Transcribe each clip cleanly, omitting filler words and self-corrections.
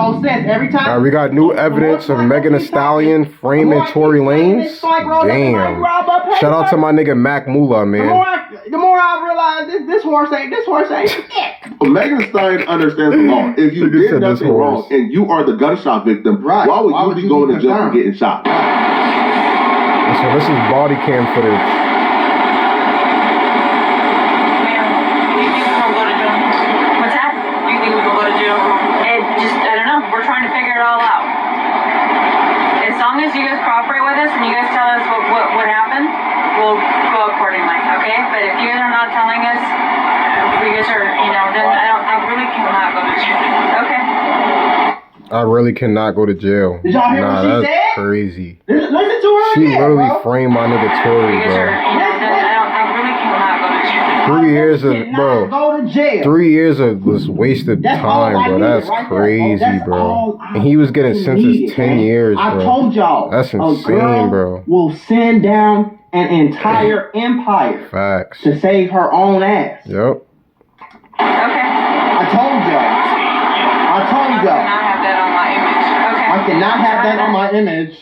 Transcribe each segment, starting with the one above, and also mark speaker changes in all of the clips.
Speaker 1: most sense. Every time
Speaker 2: we got new evidence of Megan Thee Stallion framing Tory Lanez. Damn. Shout out to my nigga Mac Moolah, man.
Speaker 1: The more I realize this horse ain't shit.
Speaker 3: Megan Thee Stallion understands the law. If you did nothing wrong and you are the gunshot victim, why would you be going to jail for getting shot?
Speaker 2: So this is body cam footage.
Speaker 4: As you guys cooperate with us and you guys tell us what happened, we'll go accordingly, okay? But if you guys are not telling us, if you guys are, then I really cannot go to jail. Okay?
Speaker 2: I really cannot go to jail.
Speaker 1: Did y'all hear what she said?
Speaker 2: That's crazy.
Speaker 1: Listen to her
Speaker 2: She
Speaker 1: again,
Speaker 2: literally
Speaker 1: bro.
Speaker 2: framed my nigga Tory, bro.
Speaker 4: I really cannot go to jail.
Speaker 2: 3 years of, bro.
Speaker 1: Go to jail.
Speaker 2: 3 years of this wasted time, bro. That's crazy, bro. And he was getting sentenced 10 years, bro.
Speaker 1: I told y'all.
Speaker 2: That's insane, bro.
Speaker 1: Will send down an entire empire.
Speaker 2: Facts.
Speaker 1: To save her own ass.
Speaker 2: Yep.
Speaker 4: Okay.
Speaker 1: I told y'all.
Speaker 4: I cannot have that on my image. Okay.
Speaker 1: I cannot have that on my image.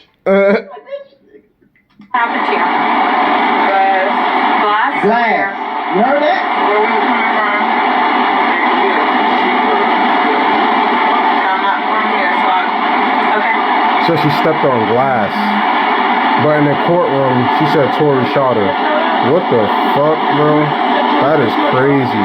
Speaker 4: Happened to you. Glass.
Speaker 1: You heard that?
Speaker 4: Where we were coming from. I'm not from here, so okay.
Speaker 2: So she stepped on glass. But in the courtroom, she said Tory shot her. What the fuck, bro? That is crazy.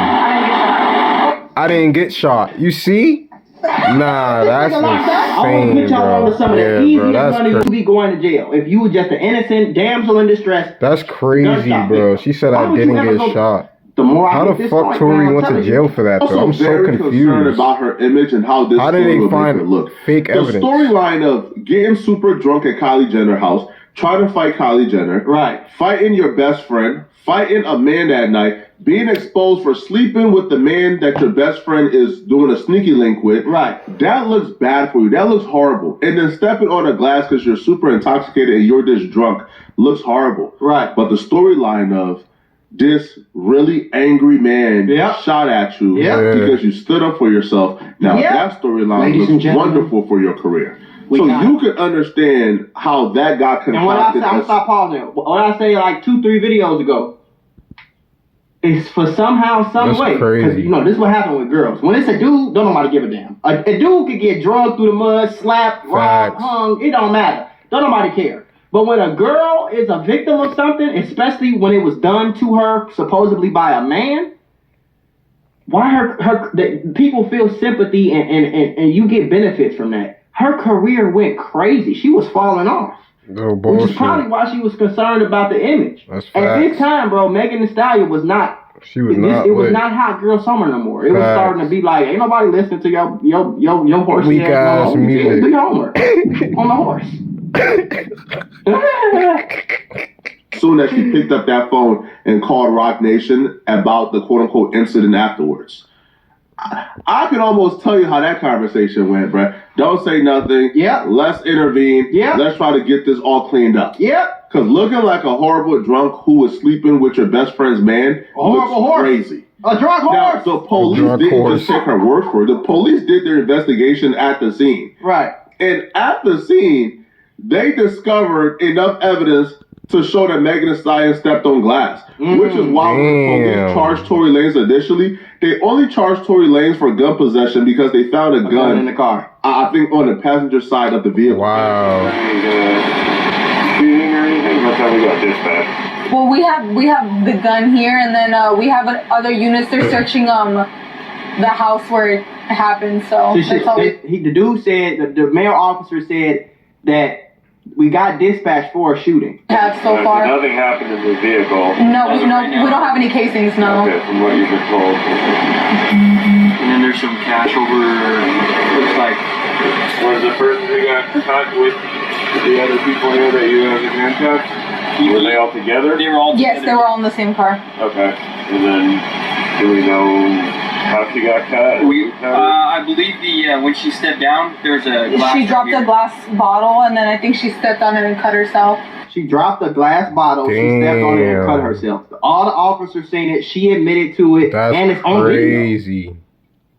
Speaker 2: I didn't get shot. You see? Nah, that's insane,
Speaker 1: I want to put y'all on to some of the easiest money to be going to jail. If you were just an innocent damsel in distress.
Speaker 2: That's crazy, bro. She said I didn't get shot. How the fuck Tory went to jail for that, though? I'm so confused.
Speaker 3: About her image and how this.
Speaker 2: How did they find fake evidence?
Speaker 3: The storyline of getting super drunk at Kylie Jenner's house, trying to fight Kylie Jenner,
Speaker 1: right?
Speaker 3: Fighting your best friend, fighting a man that night, being exposed for sleeping with the man that your best friend is doing a sneaky link with.
Speaker 1: Right.
Speaker 3: That looks bad for you. That looks horrible. And then stepping on a glass because you're super intoxicated and you're just drunk looks horrible.
Speaker 1: Right.
Speaker 3: But the storyline of this really angry man shot at you because you stood up for yourself. Now that storyline looks wonderful for your career. So you can understand how that got concocted.
Speaker 1: And what I said, I'm stop pausing. What I say like 2-3 videos ago is for somehow, some way. Because this is what happened with girls. When it's a dude, don't nobody give a damn. A dude could get drugged through the mud, slapped, robbed, hung. It don't matter. Don't nobody care. But when a girl is a victim of something, especially when it was done to her supposedly by a man, why people feel sympathy and you get benefits from that. Her career went crazy. She was falling off.
Speaker 2: No bullshit.
Speaker 1: Which is probably why she was concerned about the image.
Speaker 2: That's
Speaker 1: At this time, bro, Megan Thee Stallion was not.
Speaker 2: She was not.
Speaker 1: It was not hot girl summer no more. It was starting to be like, ain't nobody listening to your horse.
Speaker 2: Weak ass music.
Speaker 1: Do your homework on the horse.
Speaker 3: Soon as she picked up that phone and called Rock Nation about the quote unquote incident afterwards. I can almost tell you how that conversation went, bruh. Don't say nothing.
Speaker 1: Yeah.
Speaker 3: Let's intervene. Yeah. Let's try to get this all cleaned up.
Speaker 1: Yep.
Speaker 3: Because looking like a horrible drunk who was sleeping with your best friend's man looks crazy.
Speaker 1: A drunk horse.
Speaker 3: Now, the police didn't just take her word for it. The police did their investigation at the scene.
Speaker 1: Right.
Speaker 3: And at the scene, they discovered enough evidence to show that Megan Thee Stallion stepped on glass. Which is why when the police charged Tory Lanez initially, they only charged Tory Lanez for gun possession because they found a gun
Speaker 1: in the car.
Speaker 3: I think on the passenger side of the vehicle.
Speaker 2: Wow.
Speaker 5: Shooting or anything? That's how we got dispatched.
Speaker 6: Well, we have the gun here, and then we have other units. They're searching the house where it happened. So
Speaker 1: the dude said the male officer said that we got dispatched for a shooting.
Speaker 6: Have so far.
Speaker 5: Nothing happened in the vehicle.
Speaker 6: No, we don't have any casings. No.
Speaker 5: Okay, from what you've been told.
Speaker 7: And then there's some cash over. Looks like.
Speaker 5: Was the person who got caught with the other people here that you have in handcuffs? Were they all together?
Speaker 7: They were all together.
Speaker 6: Yes, they were all in the same car.
Speaker 5: Okay. And then, do we know how she got cut?
Speaker 7: I believe when she stepped down, there's a glass.
Speaker 6: She dropped a glass bottle, and then I think she stepped on it and cut herself.
Speaker 1: She dropped a glass bottle. She stepped on it and cut herself. All the officers seen it. She admitted to it.
Speaker 2: That's
Speaker 1: and it's on
Speaker 2: crazy.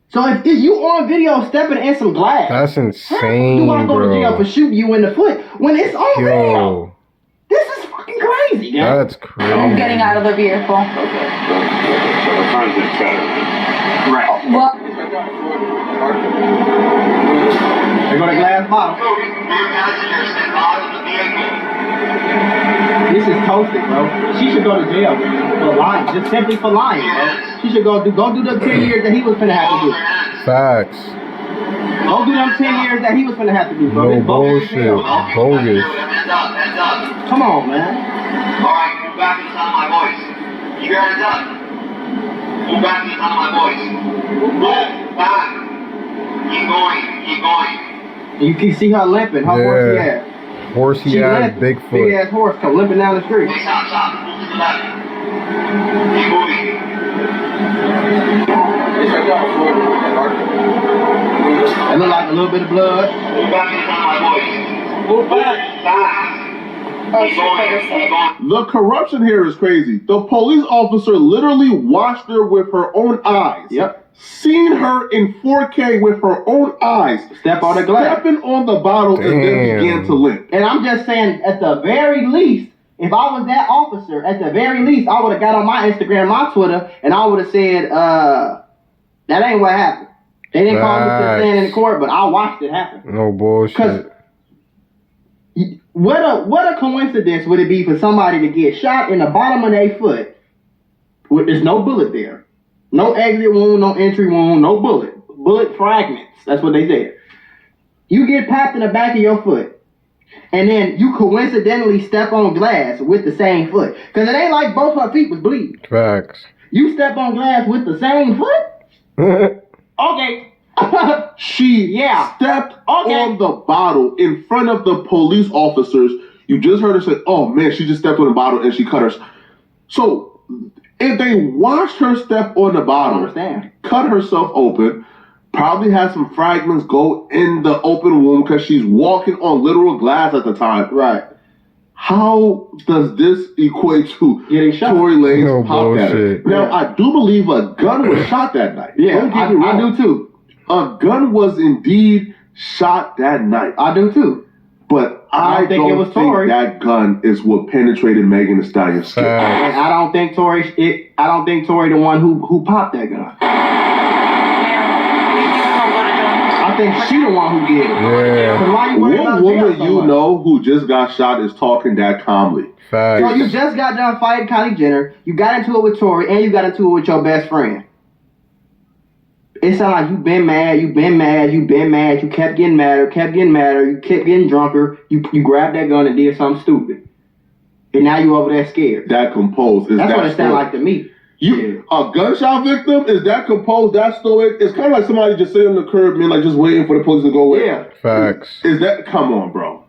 Speaker 1: So if you on video stepping in some glass,
Speaker 2: that's insane,
Speaker 1: you want to go to jail for shooting you in the foot when it's on video? This is fucking crazy, man.
Speaker 2: That's crazy.
Speaker 6: I'm getting out of the vehicle.
Speaker 5: Okay.
Speaker 6: Right. Well,
Speaker 1: They go to glass bottle. This is toasted, bro. She should go to jail for lying, just simply for lying, bro. She should go do the 10 years that he was finna have to do.
Speaker 2: Facts.
Speaker 1: Go do them 10 years that he was finna have to do, bro.
Speaker 2: No bullshit. Bogus.
Speaker 1: Come on, man.
Speaker 8: Alright, move back to the sound of my voice. Keep your hands up. Move back to the sound of my voice. Move back. Keep going. Keep going.
Speaker 1: You can see her limping. How horsey ass.
Speaker 2: Horsey ass, Bigfoot.
Speaker 1: Big ass horse come limping down the street.
Speaker 8: Hey, stop. Move to the left. Keep moving.
Speaker 1: It look like a little bit of blood.
Speaker 8: Move back to the sound of my voice. Move back. Keep going.
Speaker 3: The corruption here is crazy. The police officer literally watched her with her own eyes.
Speaker 1: Yep.
Speaker 3: Seen her in 4K with her own eyes.
Speaker 1: Step on the glass.
Speaker 3: Stepping on the bottle and then began to limp.
Speaker 1: And I'm just saying, at the very least, if I was that officer, at the very least, I would have got on my Instagram, my Twitter, and I would have said, that ain't what happened. They didn't call me to stand in court, but I watched it happen.
Speaker 2: No bullshit.
Speaker 1: What a coincidence would it be for somebody to get shot in the bottom of their foot with there's no bullet there. No exit wound, no entry wound, no bullet. Bullet fragments. That's what they said. You get popped in the back of your foot, and then you coincidentally step on glass with the same foot. Because it ain't like both her feet was bleeding.
Speaker 2: Facts.
Speaker 1: You step on glass with the same foot? Okay.
Speaker 3: She stepped on the bottle in front of the police officers. You just heard her say, oh man, she just stepped on the bottle and she cut her. So if they watched her step on the bottle, cut herself open, probably had some fragments go in the open wound because she's walking on literal glass at the time.
Speaker 1: Right.
Speaker 3: How does this equate to
Speaker 1: getting shot?
Speaker 3: Tory Lanez popped at her? Now, I do believe a gun was shot that night.
Speaker 1: Yeah,
Speaker 3: don't get me wrong.
Speaker 1: I do too.
Speaker 3: A gun was indeed shot that night.
Speaker 1: I do too.
Speaker 3: But I don't
Speaker 1: think it was Tory.
Speaker 3: that gun is what penetrated Megan Thee Stallion's skin.
Speaker 1: And I don't think Tory the one who popped that gun. I think she the one who did it.
Speaker 2: Yeah.
Speaker 1: Why you worried about
Speaker 3: what woman
Speaker 1: so
Speaker 3: you
Speaker 1: much?
Speaker 3: know who just got shot is talking that calmly?
Speaker 2: Facts.
Speaker 1: So you just got done fighting Kylie Jenner, you got into it with Tory, and you got into it with your best friend. It sounds like you kept getting madder, you kept getting drunker, you grabbed that gun and did something stupid. And now you over there scared.
Speaker 3: That composed.
Speaker 1: That's what it sounds like to me.
Speaker 3: A gunshot victim is that composed, that stoic? It's kind of like somebody just sitting on the curb, man, like just waiting for the police to go away.
Speaker 1: Yeah.
Speaker 2: Facts.
Speaker 3: Is that, come on, bro.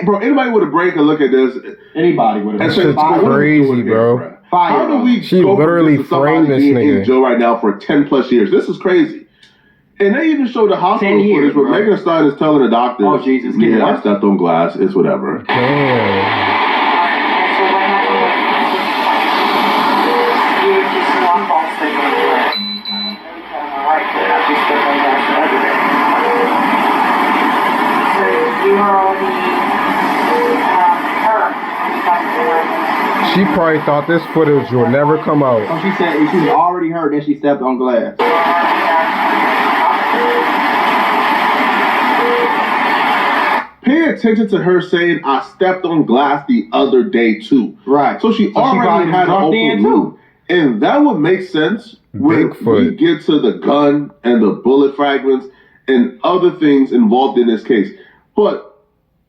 Speaker 3: Bro, anybody with a brain can look at this.
Speaker 1: Anybody with a brain.
Speaker 2: That's just crazy, bro.
Speaker 3: How do we
Speaker 2: she literally framed this nigga
Speaker 3: in jail right now for 10 plus years? This is crazy. And they even showed the hospital footage where Megan Thee Stallion is telling the doctor,
Speaker 1: oh, Jesus,
Speaker 3: yeah, I stepped on glass. It's whatever.
Speaker 2: Damn. She probably thought this footage would never come out.
Speaker 1: Oh, she said she already heard that she stepped on glass.
Speaker 3: Pay attention to her saying, I stepped on glass the other day too.
Speaker 1: Right.
Speaker 3: So she already had an open too. And that would make sense when we get to the gun and the bullet fragments and other things involved in this case. But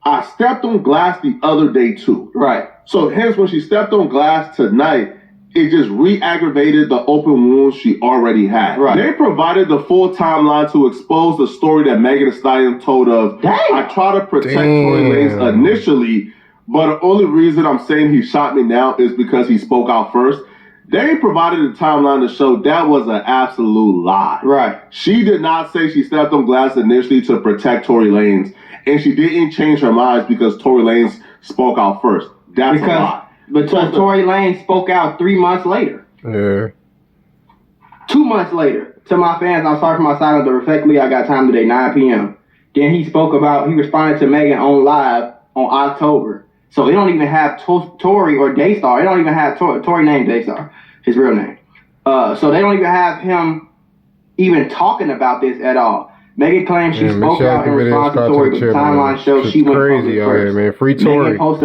Speaker 3: I stepped on glass the other day too.
Speaker 1: Right.
Speaker 3: So hence when she stepped on glass tonight, it just re-aggravated the open wounds she already had.
Speaker 1: Right.
Speaker 3: They provided the full timeline to expose the story that Megan Thee Stallion told of. I try to protect Tory Lanez initially, but the only reason I'm saying he shot me now is because he spoke out first. They provided a timeline to show that was an absolute lie.
Speaker 1: Right.
Speaker 3: She did not say she stepped on glass initially to protect Tory Lanez, and she didn't change her mind because Tory Lanez spoke out first. That's a lie.
Speaker 1: Because Tory Lanez spoke out 3 months later.
Speaker 2: Yeah.
Speaker 1: 2 months later. To my fans, I'm sorry for my silence, but respectfully, I got time today, 9 p.m. Then he responded to Megan on live on October. So they don't even have Tory or Daystar. They don't even have Tory named Daystar, his real name. So they don't even have him even talking about this at all. Megan claims she spoke out in response to Tory, but the timeline shows she went
Speaker 2: crazy out here, man. Free Tory.